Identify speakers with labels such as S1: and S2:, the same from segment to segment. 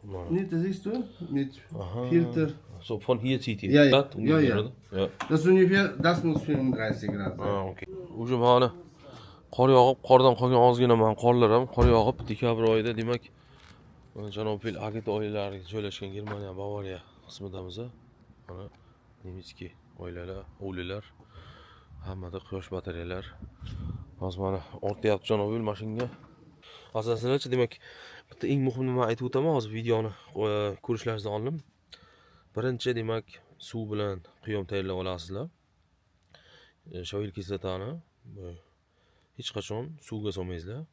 S1: Nicht, das siehst du? Mit
S2: Aha.
S1: Filter.
S2: So von hier zieht ihr.
S1: Ja, ja.
S2: Das ungefähr,
S1: Ja, ja.
S2: oder? Ja.
S1: Das ist ungefähr, das muss 35 Grad sein.
S2: Ha, okey. O'sha mana qor yog'ib, qordan qolgan ozgina mana qorlar ham qor yog'ib dekabr oyida, demak, janob Fil Agit oilalariga joylashgan Germaniya Bavariya qismidamiz. Mana Nemitskiy oilalar, hovlilar, hammada quyosh batareyalar. Hozir mana ortyapti janob Fil mashinaga. Asosiysi demak, bitta eng muhim nima aytib o'taman hozir videoni ko'rishlaringizdan oldin. Birinchi demak, suv bilan qiyom tayyorlab olasizlar. Shoyil kislotani hech qachon suvga solmaysizlar.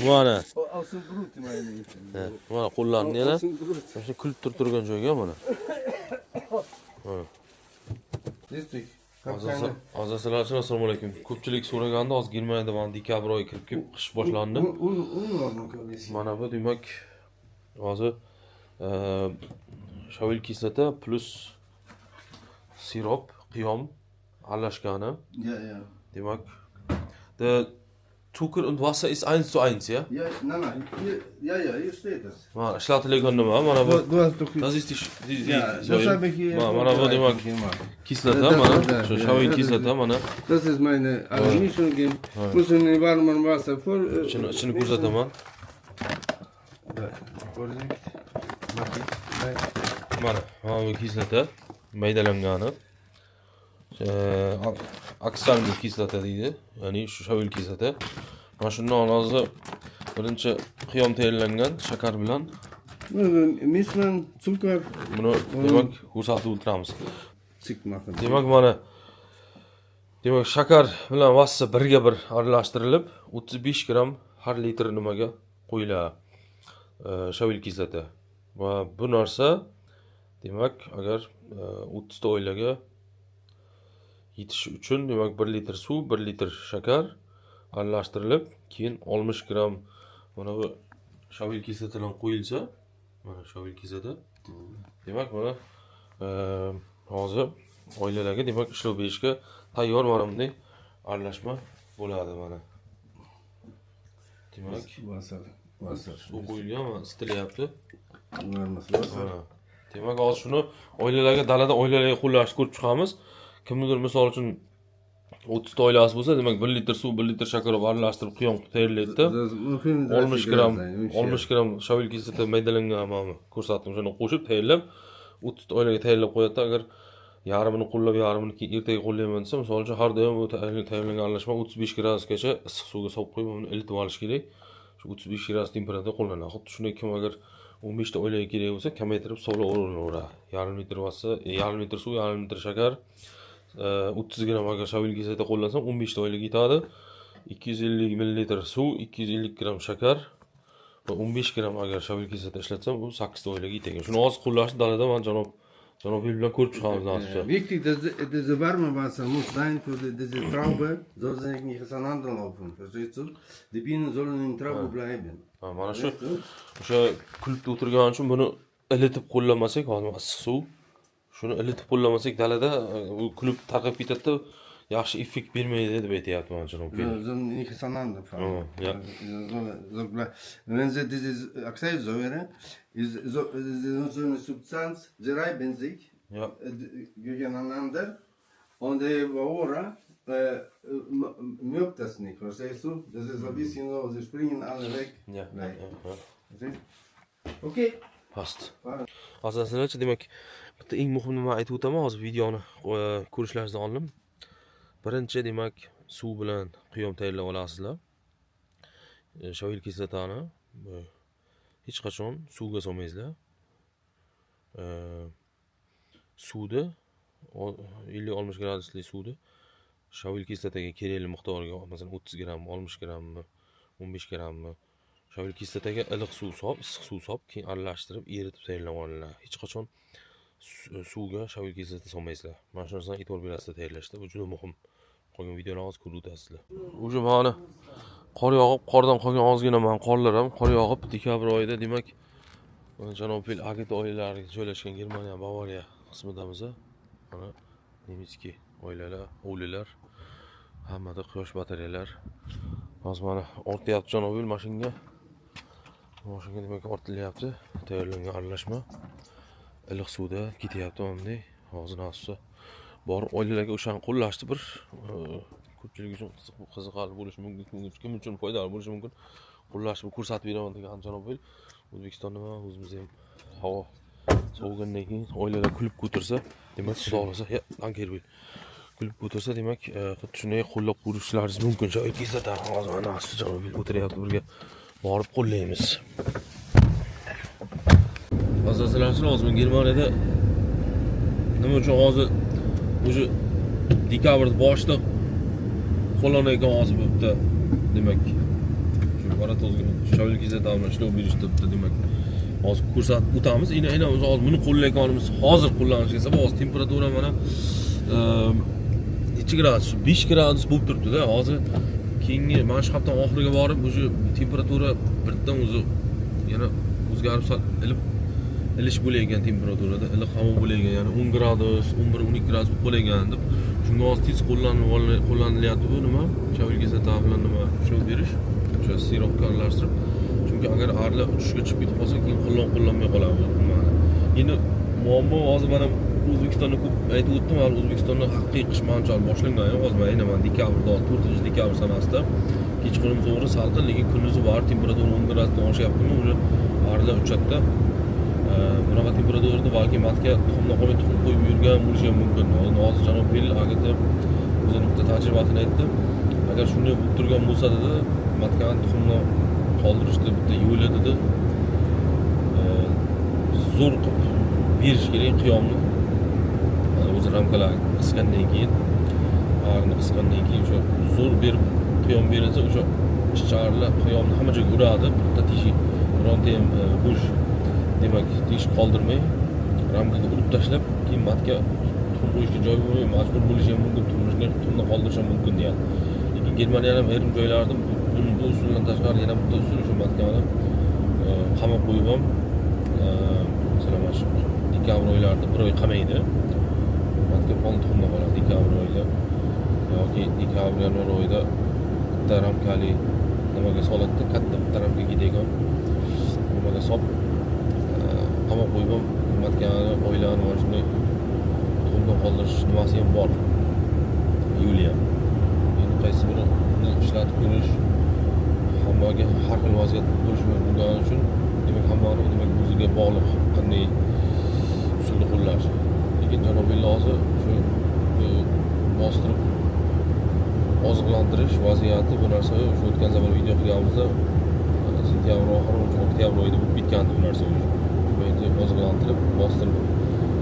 S2: Mana
S1: Außenbrut meine ich.
S2: mana qo'llarni yana
S1: Außenbrut.
S2: shu kulib turgan joyga mana.
S1: Siehst du?
S2: Azizlar, assalomu alaykum. Ko'pchilik so'raganda hozir Germaniyada mana dekabr oyi kirib kelib, qish boshlandi. Mana bu demak hozir shoyil kislota plus sirop, qiyom aralashgani.
S1: Ja, ja.
S2: Demak, der Zucker und Wasser ist 1:1, ja?
S1: Ja, nein. Hier steht das.
S2: Mana ishlatilgan nima? Mana bu.
S1: Du hast doch...
S2: Das ist die
S1: Ja, das habe ich hier...
S2: Mana bu demak kislota, mana shu shoyil kislota, mana
S1: Das ist meine Mischung. Muss in warmem Wasser voll...
S2: ichini ko'rsataman.
S1: Vorsicht.
S2: Mana bu kislota maydalangani. Aksalmil kislota deydi, ya'ni shu shoyil kislota. Mana shundan hozir birinchi qiyom tayyorlangan shakar bilan
S1: Mischen, Zucker...
S2: buni demak ko'rsatib o'tiramiz.
S1: Zick machen.
S2: Demak mana demak shakar bilan vassa birga bir aralashtirilib 35 gram har litr nimaga qo'yiladi. Shoyil kislota. Va bu narsa demak agar 30 ta oilaga yetishi uchun demak 1 litr suv, 1 litr shakar aralashtirilib, keyin 60 gram mana bu shoyil kislota bilan qo'yilsa, mana shoyil kislota. Demak mana hozir oilalarga demak ishlov berishga tayyor mana bunday aralashma bo'ladi mana. Demak,
S1: Wasser.
S2: suv qo'yilgan va isitilyapti.
S1: Warmes Wasser.
S2: Demak, hozir shuni oilalarga, dalada oilalarga qo'llashni ko'rib chiqamiz. Kimnidir misol uchun 30 ta oilasi bo'lsa, demak 1 litr suv, 1 litr shakar aralashtirib qiyom tayyorlaydi. 60 gram, 60 gram shoyil kislota maydalangan mana ko'rsatdim, shuni qo'shib tayyorlab 30 ta oilaga tayyorlab qo'yadi. Agar yarmini qo'llab, yarmini keyin ertaga qo'llayman desa, misol uchun har doim bu tayyorlangan aralashma 35 gradusgacha issiq suvga solib qo'yib, uni ilitib olish kerak. Shu 35 gradus temperaturada qo'llanadi. Xuddi shunday kim agar 15 ta oilaga kerak bo'lsa, kamaytirib solaveradi. Yarim litr vassa, yarim litr suv, yarim litr shakar, 30 gram agar shoyil kislota qo'llansam 15 ta oilaga yetadi. 250 ml suv, 250 gram shakar va 15 gram agar shoyil kislota ishlatsam, bu 8 ta oilaga yetadi. Shuni hozir qo'llashni dalada men janob bilan ko'rib chiqamiz nasibcha.
S1: Wichtig, diese warme Wasser muss sein für diese Traube, soll sie nicht auseinanderlaufen, verstehst du? Die Bienen sollen in Traube bleiben.
S2: Mana shu o'sha kulib o'tirgan uchun buni ilitib qo'llamasak, hozir issiq suv, shuni ilitib qo'llamasak dalada u kulib tarqab ketadi, yaxshi effekt bermaydi deb aytayapti mana janob.
S1: Sollen nicht auseinanderfallen.
S2: Ja.
S1: Wenn sie diese Acrylsäure ist so eine Substanz, sie reiben sich
S2: Ja.
S1: gegeneinander und die Bauer mögt das nicht, verstehst du? Das ist ein bisschen so, sie springen alle weg.
S2: Ja.
S1: Verstehst? Okay.
S2: Past. Asosiysi demak, bitta eng muhim nima aytib o'taman hozir videoni ko'rishlaringizdan oldin. Birinchi demak suv bilan qiyom tayyorlab olasizlar. Shoyil kislotani hech qachon suvga solmaysizlar. Suvni 50-60 gradusli suvni shoyil kislotaga kerakli miqdoriga, masalan 30 gram, 60 grammi, 15 grammi shoyil kislotaga iliq suv solib, issiq suv solib, keyin aralashtirib, eritib tayyorlab olinadi. Hech qachon suvga shoyil kislota solmaysizlar. Mana shu narsani e'tibor berasizlar tayyorlashda. Bu juda muhim. Qolgan videoni hozir ko'rib o'tasizlar. O'sha mana qor yog'ib, qordan qolgan ozgina mana qorlar ham qor yog'ib dekabr oyida, demak, janob Fil Agit oilalariga joylashgan Germaniya Bavariya qismidamiz. Mana Nemitskiy oilalar, hovlilar, hammada quyosh batareyalar. Hozir mana ortyapti janob Fil mashinaga. Mashinaga demak ortilyapti. Tayyorlangan aralashma. Iliq suvda ketyapti bunday. Hozir nasibsa borib oilalarga o'shani qo'llashdi bir ko'pchilik uchun qiziqarli bo'lishi mumkin, kim uchun foydali bo'lishi mumkin. Qo'llashni ko'rsatib beraman degan janob Vel. O'zbekistonda ham o'zimizda ham havo sovigandan keyin oilalar kulib ko'tirsa, demak xudo xolasa, dankerbil. Kulib ko'tirsa, demak xuddi shunday qo'llab ko'rishlaringiz mumkin. Joy kesata hozir mana shu janob Vel o'tiryapti, birga borib qo'llaymiz. Asoslanishlar hozir Germaniyada nima uchun hozir o'sha dekabr boshida qo'llanayotgan hozir bitta demak shu Baratozga shavlikizda davomli ishlab berishdi bitta demak hozir ko'rsatib o'tamiz. Aynan o'zi hozir buni qo'llayotganimiz hozir qo'llanishga sabab hozir temperatura mana necha gradus? 5 gradus bo'lib turibdi-da. Hozir keyingi mana shu hafta oxiriga borib o'sha temperatura birdan o'zi yana o'zgarib ilish bo'layotgan temperaturada, iliq havo bo'layotgan, ya'ni 10 gradus, 11-12 gradus bo'lib qolagan deb. Shunga hozir tez qo'llanilyapti bu nima? Chavilgiza bilan nima ishlab berish, o'sha sirop aralashtirib. Chunki agar arla uchishga chiqib ketib qolsa, keyin qo'llanmay qoladi. Endi muammo hozir mana O'zbekistonda ko'p aytib o'tdim, hali O'zbekistonda haqiqiy qish manchal boshlangan. Hozir aynan mana dekabrda, 4-dekabr sanasida kechqurun to'g'ri salqin, lekin kunduzi bor temperatura 10 gradusdan oshyaptimi, o'sha arla uchatda. Bunaqa temperaturada balki matga tuxumni qo'yib yurgan bo'lishi ham mumkin. Hozir janob Vel agata o'zining bitta tajribasini aytdi. Agar shunday bo'lib turgan bo'lsa dedi, matkani tuxumni qoldirishni bitta yo'li dedi. Zo'r qilib berish kerak qiyomni. O'zi ramkalar qisqandan keyin, arni qisqandan keyin o'sha zo'r berib qiyom berilsa, o'sha chicharlar qiyomni hamma joyga uradi. Bitta teshik bironta ham bo'sh demak teshik qoldirmay ramkaga urib tashlab keyin matga tuxum qo'yishga joy bo'lmay majbur bo'lishi ham mumkin, tuxumni qoldirish ham mumkin deyapti. Lekin Germaniyaning ayrim joylarida bu usuldan tashqari yana bitta usul o'sha matkani qamab qo'yib ham masalan mana shu dekabr oylarida bir oy qamaydi. Matka pol tuxumda qoladi dekabr oyida yoki dekabr yanvar oyida bitta ramkali nimaga soladida, katta bitta ramkaga ketadigan nimaga solib qamab qo'yib ham matkani oylani mana shunday tuxumdan qoldirish nimasi ham bor. Yo'li ham. Endi qaysi birini ishlatib ko'rish hammaga har xil vaziyat bo'lishi mumkin bo'lgani uchun demak hammani demak o'ziga bog'liq qanday usulni qo'llash. Lekin janob Vel hozir shu bostirib oziqlantirish vaziyati bu narsa o'sha o'tgan zaman video qilganimizda sentyabr oxiri va oktyabr oyida bo'lib ketgandi bu narsa. Endi oziqlantirib, bostirib,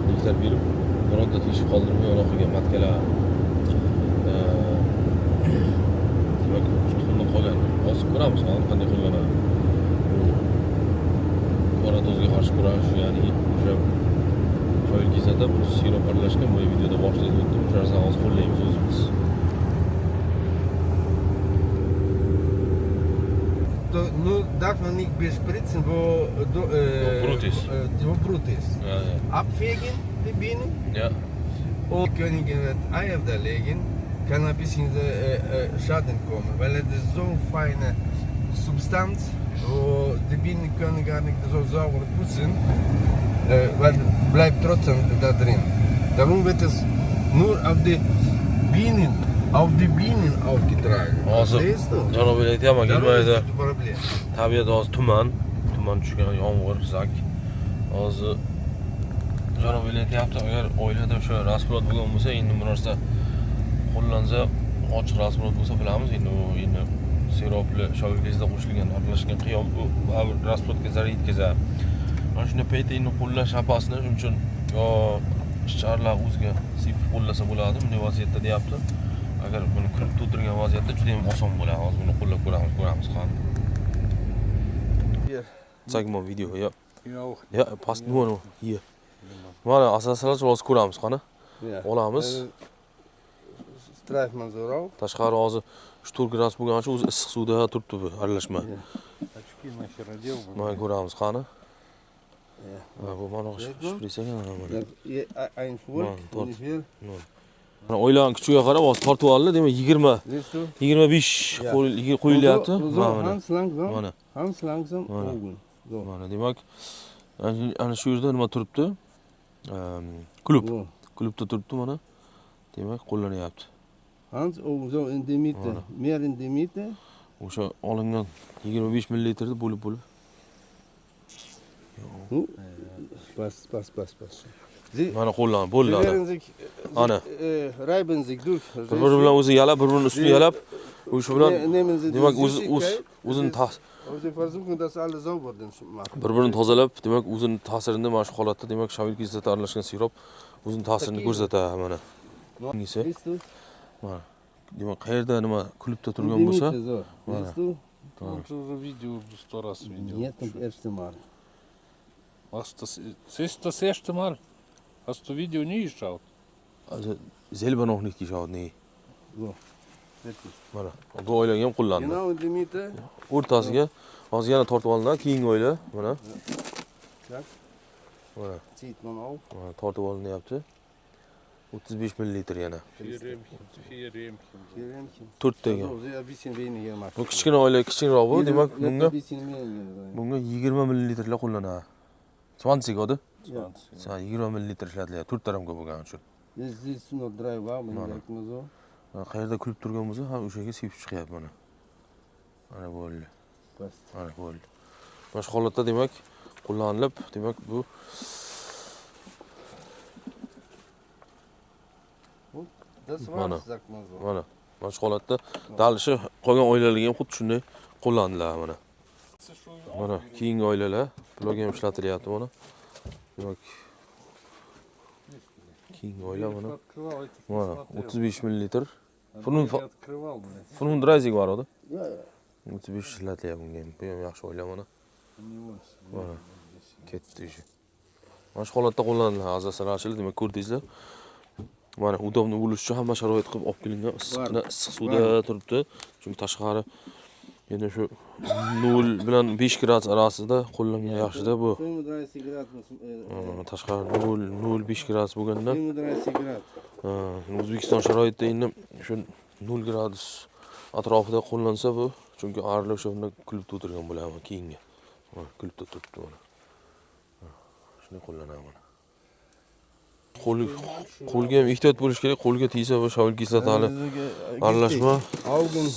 S2: nektar berib, bironta teshik qoldirmay aloqaga matkalar demak tuxumni qolgan. Hozir ko'ramiz qanday qo'llanadi. Baratozga qarshi kurash, ya'ni o'sha shoyilgizada bu sirop aralashgan bu videoda boshida aytib o'tdim. O'sha narsani hozir qo'llaymiz o'zimiz.
S1: Nu darf man nicht bespritzen, wo
S2: Brut ist.
S1: Wo Brut ist.
S2: Ja.
S1: Abfegen die Bienen
S2: Ja.
S1: und können Eier da legen, kann ein bisschen Schaden kommen, weil es ist so eine feine Substanz, wo die Bienen können gar nicht so sauber putzen, weil bleibt trotzdem da drin. Darum wird es nur auf die Bienen aufgetragen. Verstehst du?
S2: Janob Vel aytyapman, Germaniyada
S1: Das ist das Problem.
S2: tabiat hozir tuman tushgan, yomg'ir, zak. Hozir janob Vel aytyapti, agar oilada o'sha rasplot bo'lgan bo'lsa, endi bu narsa qo'llansa, ochiq rasplot bo'lsa bilamiz, endi u siropli shoyilgizda qo'shilgan aralashgan qiyom bu rasplotga zarar yetkazadi. Mana shunday paytda endi qo'llash apasini shuning uchun yo chicharlar o'ziga sepib qo'llasa bo'ladi, bunday vaziyatda deyapti. Agar buni kirib to'tirgan vaziyatda juda ham oson bo'ladi. Hozir buni qo'llab ko'ramiz qani. Zeig mal video, ja. Ja, passt nur hier. Mana asoslanishni hozir ko'ramiz qani. Olamiz.
S1: Streicht man so rauf.
S2: Tashqari hozir 4 gradus bo'lgani uchun o'zi issiq suvda turibdi bu aralashma. Mana ko'ramiz qani. Bu mana shprisga mana.
S1: Ein Volk, hier.
S2: Mana oilaning kuchiga qarab hozir tortib oldi, demak 20,
S1: Siehst du?
S2: 25 qo'yilyapti.
S1: So,
S2: Mana.
S1: ganz langsam.
S2: Mana.
S1: Ganz langsam
S2: Mana.
S1: oben. So.
S2: Mana demak, ana shu yerda nima turibdi? Klub.
S1: So.
S2: Klubda turibdi mana. Demak, qo'llanyapti.
S1: Ganz oben, so in die Mitte.
S2: Mana.
S1: Mehr in die Mitte.
S2: O'sha olingan 25 millilitrni bo'lib.
S1: Passt. Sie,
S2: Mana qo'llanib
S1: sie
S2: bo'ladi.
S1: werden sich,
S2: Ana.
S1: reiben sich durch.
S2: Bir-biri bilan o'zi yalab, bir-birini ustini yalab, o'sha bilan
S1: Nehmen Sie die
S2: demak
S1: Süßigkeit.
S2: o'zini
S1: Aber Sie versuchen das alles sauber zu machen.
S2: bir-birini tozalab, demak o'zini ta'sirini mana shu holatda demak shavil kislota aralashgan sirop o'zini ta'sirini ko'rsatadi mana. Hangisi?
S1: Siehst du?
S2: Mana. Demak qayerda nima klubda
S1: In
S2: turgan
S1: die
S2: bo'lsa,
S1: Mitte, so.
S2: Mana.
S1: Siehst du?
S3: Он же уже видео, 100 раз видел.
S1: Нет, das erste Mal.
S3: Ist das erste Mal? Hast du Video nie geschaut?
S2: also selber noch nicht geschaut, nee.
S1: So. Fertig.
S2: Mana. Bu oilaga ham qo'llandi.
S1: Genau in die Mitte.
S2: O'rtasiga hozir yana tortib oldilar, keyingi oila mana.
S1: Zack.
S2: Mana.
S1: Zieht man auf.
S2: Mana tortib olinyapti. 35 millilitr yana.
S3: 4 Rähmchen. 4 Rähmchen.
S1: 4 Rähmchen.
S2: 4 tanga.
S1: Also, ein bisschen weniger machen.
S2: Bu kichkina oila kichikroq bu, demak
S1: Ein
S2: bunga
S1: bisschen mehr.
S2: bunga 20 millilitrlar qo'llanadi. 20 godi.
S3: 20.
S2: Sa 20 millilitr ishlatiladi. 4 taramga bo'lgani uchun.
S1: Jetzt siehst du noch 3 warm,
S2: Mana.
S1: direkt mal so.
S2: Qayerda kulib turgan bo'lsa, ham o'sha yerga sepib chiqyapti mana. Mana bo'ldi.
S1: Passt.
S2: Mana bo'ldi. Mana shu holatda demak qo'llanilib, demak bu
S1: Das
S2: Mana.
S1: war's, sagt man so.
S2: mana mana shu holatda dalishi qolgan oilalarga ham xuddi shunday qo'llandilar mana. Mana keyingi oilalar bularga ham ishlatilyapti mana. Demak keyingi oila mana. Mana 35 millilitr.
S3: Открывал, блядь.
S2: Fundraising var orada.
S1: Ja, ja.
S2: 35 ishlatilyapti bunga ham. Bu ham yaxshi oila mana. Mana ketdi ishi. Mana shu holatda qo'llaniladi. Azasalar ochildi, demak ko'rdingizlar. Mana udobni bo'lish uchun hamma sharoit qilib olib kelingan issiq suvda turibdi. Chunki tashqari yana shu 0 bilan 5 gradus orasida qo'llangan yaxshida bu.
S1: 35 Grad muss,
S2: Tashqari 0 5 gradus bo'lganda
S1: 35 Grad.
S2: O'zbekiston sharoitida endi shu 0 gradus atrofida qo'llansa bu, chunki ariq o'shanda kulibda o'tirgan bo'ladi keyingi. Mana kulibda turibdi mana. Shuni qo'llanadi mana. Qo'lga ham ehtiyot bo'lish kerak. Qo'lga tegsa bu shavil kislotali aralashma
S1: Augen,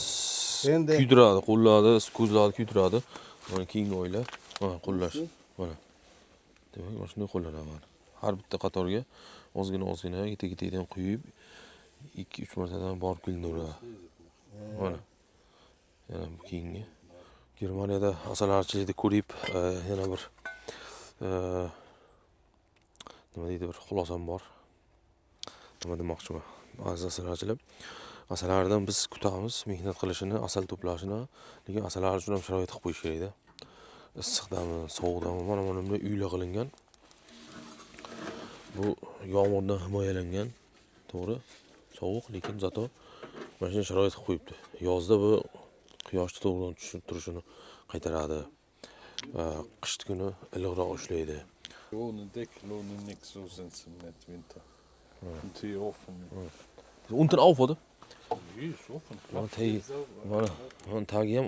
S1: Hände.
S2: kuydiradi, qo'llarni, ko'zlarni kuydiradi. Mana keyingi oila, mana qo'llash. Mana. Demak, mana shunday qo'llanadi mana. Har bitta qatorga ozgina yetak-yetagidan quyib 2-3 martadan borib kelinadi. Mana. Yana keyingi Germaniyada asalarichilikda ko'rib, yana bir nima deydi, bir xulosam bor. Nima demoqchiman? Aziz asalarichilar, asalaridan biz kutamiz mehnat qilishini, asal to'plashini, lekin asalari uchun ham sharoit qilib qo'yish kerak-da. Issiqdami, sovuqdami, mana bunday uylar qilingan. Bu yomg'irdan himoyalangan, to'g'ri? Sovuq, lekin zato mana shunday sharoit qilib qo'yibdi. Yozda bu quyoshni to'g'ridan turishini qaytaradi. Qishki kuni iliqroq ushlaydi.
S3: Ohne Deckel, ohne nix, so sind sie im Winter. Und hier offen.
S2: Unten auf, oder?
S3: Hier ist offen.
S2: Mana tagi ham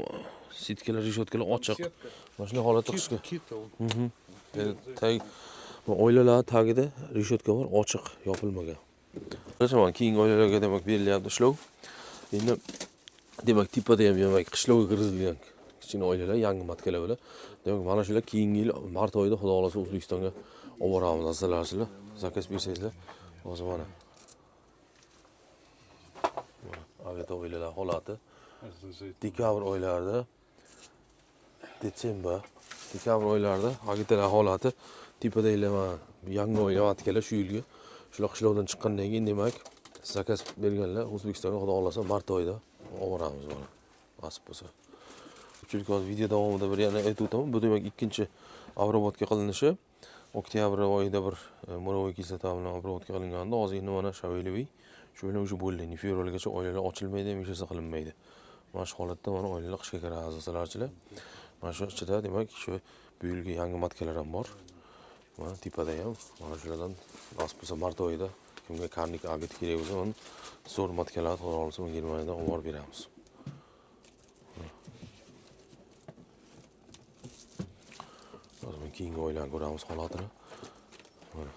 S2: sitkalar, rishotkalar ochiq. Mana shunday holatda qishki.
S3: Kita.
S2: Tag oilalar tagida rishotka bor, ochiq, yopilmagan. Mana keyingi oilalarga demak berilyapti ishlov. Endi demak tipada ham demak qishlovga kirizilgan kichkina oilalar, yangi matkalar bilan. Demak mana shular keyingi yil mart oyida xudo xolasa O'zbekistonga olib boramiz asalarichilar. Zakaz bersangizlar. Hozir mana. Aveta oilalar holati. Dekabr oylarida dekabr oylarida agitalar holati tipada ilama yangi oila matkalar shu yilgi shular qishlovdan chiqqandan keyin demak zakaz berganlar O'zbekistonga xudo xolasa mart oyida olib boramiz mana. Nasib bo'lsa. Chunki hozir video davomida bir yana aytib o'taman. Bu demak ikkinchi obробotga qilinishi oktyabr oyida bir mo'roviy kislota bilan obробotga qilinganda hozir endi mana Shaveliy shu bilan o'sha bo'ldi. Fevralgacha oilalar ochilmaydi, hech narsa qilinmaydi. Mana shu holatda mana oilalar qishga kiradi asosalarchilar. Mana shu ichida demak shu bu yilgi yangi matkalar ham bor. Mana tipada ham mana shulardan nasib bo'lsa mart oyida kimga karnik agit kerak bo'lsa, uni zo'r matkalar to'g'ri olsa, Germaniyadan olib borib beramiz. Hozir keyingi oylarni ko'ramiz holatini. Mana.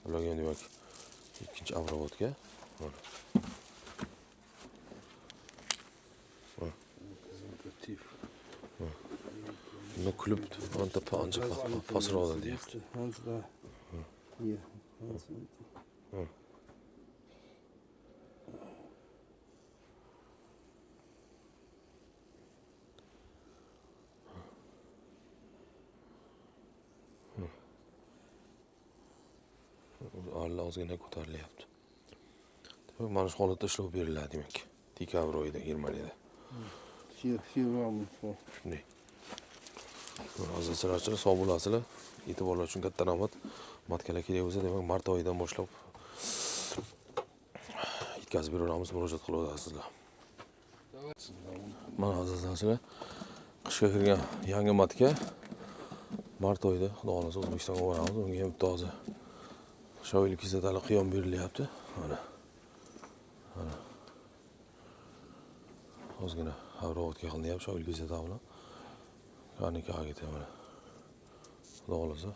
S2: Bularga demak ikkinchi avrovodga. Mana. Buni kulib, anta ancha pasroqda deyapti.
S1: Hans da. Hier. Hans.
S2: Alla ozgina ko'tarilyapti. Demak, mana shu holatda ishlov beriladi demak. Dekabr oyida Germaniyada.
S1: Vier Raum vor.
S2: Shunday. Aziz sog' bo'lasizlar. E'tiborlar uchun katta rahmat. Matkalar kerak bo'lsa, demak, mart oyidan boshlab yetkazib beramiz, murojaat qilib olasizlar. Mana azizlar, qishga kirgan yangi matka mart oyida xudo xolasa O'zbekistonga boramiz. Unga ham toza shoyli kislotali qiyom berilyapti. Mana. Mana. Ozgina avrovodga qilinayapti shoyli kislota bilan. Karnikaga ketaman mana. Xudo xolasa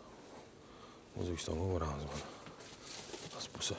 S2: O'zbekistonga boramiz mana. Bas bo'lsa